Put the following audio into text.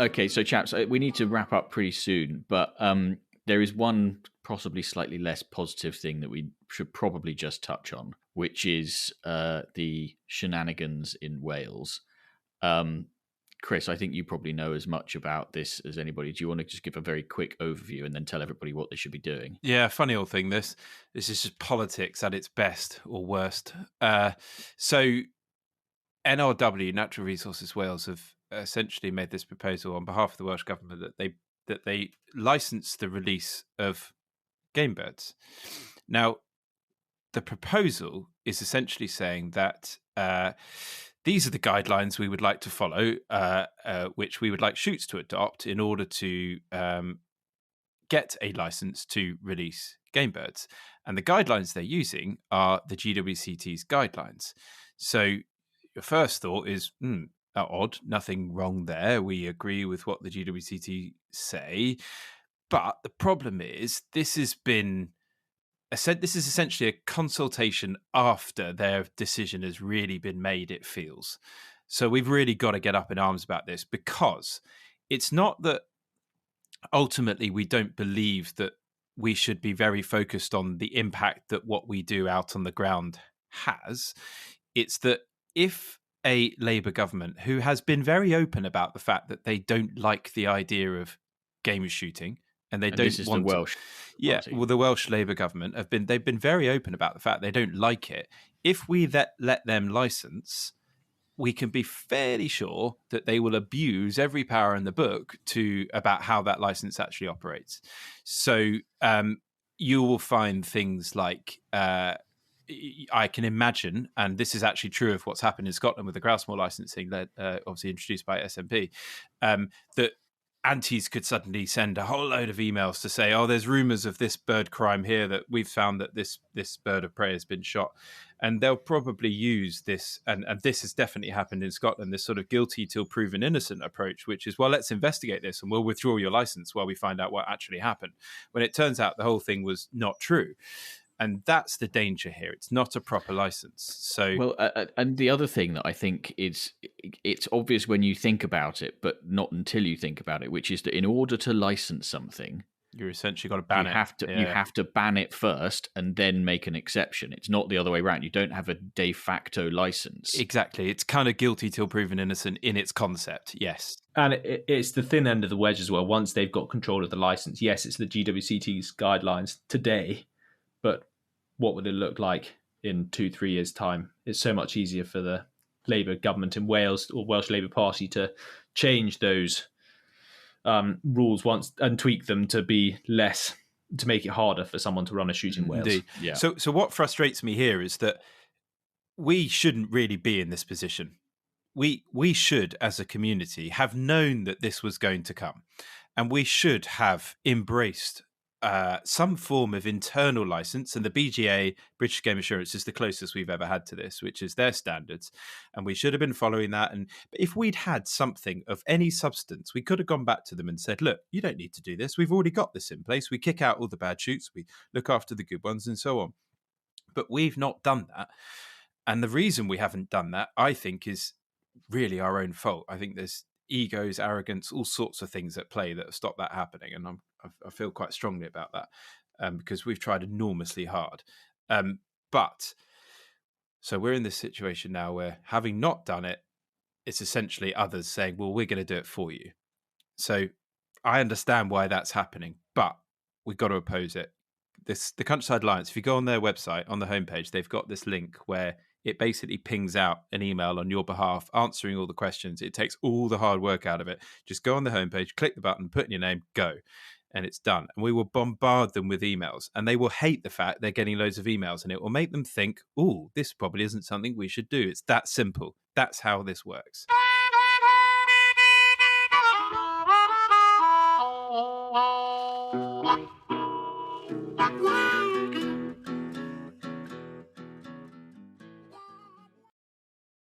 Okay, so chaps, we need to wrap up pretty soon, but there is one possibly slightly less positive thing that we should probably just touch on, which is the shenanigans in Wales. Chris, I think you probably know as much about this as anybody. Do you want to just give a very quick overview and then tell everybody what they should be doing? Yeah, funny old thing. This is just politics at its best or worst. So NRW, Natural Resources Wales, have essentially made this proposal on behalf of the Welsh Government that they license the release of game birds. Now, the proposal is essentially saying that these are the guidelines we would like to follow, which we would like shoots to adopt in order to get a license to release game birds. And the guidelines they're using are the GWCT's guidelines. So your first thought is, odd, nothing wrong there. We agree with what the GWCT say. But the problem is this is essentially a consultation after their decision has really been made, it feels. So we've really got to get up in arms about this, because it's not that ultimately we don't believe that we should be very focused on the impact that what we do out on the ground has. It's that if a Labour government, who has been very open about the fact that they don't like the idea of game shooting, and This is the Welsh Party. well, the Welsh Labour government they've been very open about the fact they don't like it. If we let them license, we can be fairly sure that they will abuse every power in the book about how that license actually operates. So you will find things like, I can imagine, and this is actually true of what's happened in Scotland with the grouse moor licensing, that obviously introduced by SNP, that antis could suddenly send a whole load of emails to say, oh, there's rumours of this bird crime here, that we've found that this bird of prey has been shot. And they'll probably use this, and this has definitely happened in Scotland, this sort of guilty till proven innocent approach, which is, well, let's investigate this and we'll withdraw your license while we find out what actually happened, when it turns out the whole thing was not true. And that's the danger here. It's not a proper license. So, well, and the other thing that I think is, it's obvious when you think about it, but not until you think about it, which is that in order to license something, you're essentially got to ban it. You have to ban it first and then make an exception. It's not the other way around. You don't have a de facto license. Exactly. It's kind of guilty till proven innocent in its concept. Yes. And it's the thin end of the wedge as well. Once they've got control of the license, yes, it's the GWCT's guidelines today, but what would it look like in 2-3 years' time? It's so much easier for the Labour government in Wales, or Welsh Labour Party, to change those rules once and tweak them to be less, to make it harder for someone to run a shoot in Wales. Indeed. Yeah. So what frustrates me here is that we shouldn't really be in this position. We should, as a community, have known that this was going to come, and we should have embraced some form of internal license. And the BGA, British Game Assurance, is the closest we've ever had to this, which is their standards, and we should have been following that. And if we'd had something of any substance, we could have gone back to them and said, look, you don't need to do this. We've already got this in place. We kick out all the bad shoots, we look after the good ones, and so on. But we've not done that. And the reason we haven't done that, I think, is really our own fault. I think there's egos, arrogance, all sorts of things at play that have stopped that happening. And I feel quite strongly about that, because we've tried enormously hard. But so we're in this situation now where, having not done it, it's essentially others saying, well, we're going to do it for you. So I understand why that's happening, but we've got to oppose it. The Countryside Alliance, if you go on their website, on the homepage, they've got this link where it basically pings out an email on your behalf, answering all the questions. It takes all the hard work out of it. Just go on the homepage, click the button, put in your name, go. And it's done. And we will bombard them with emails, and they will hate the fact they're getting loads of emails, and it will make them think, oh, this probably isn't something we should do. It's that simple. That's how this works.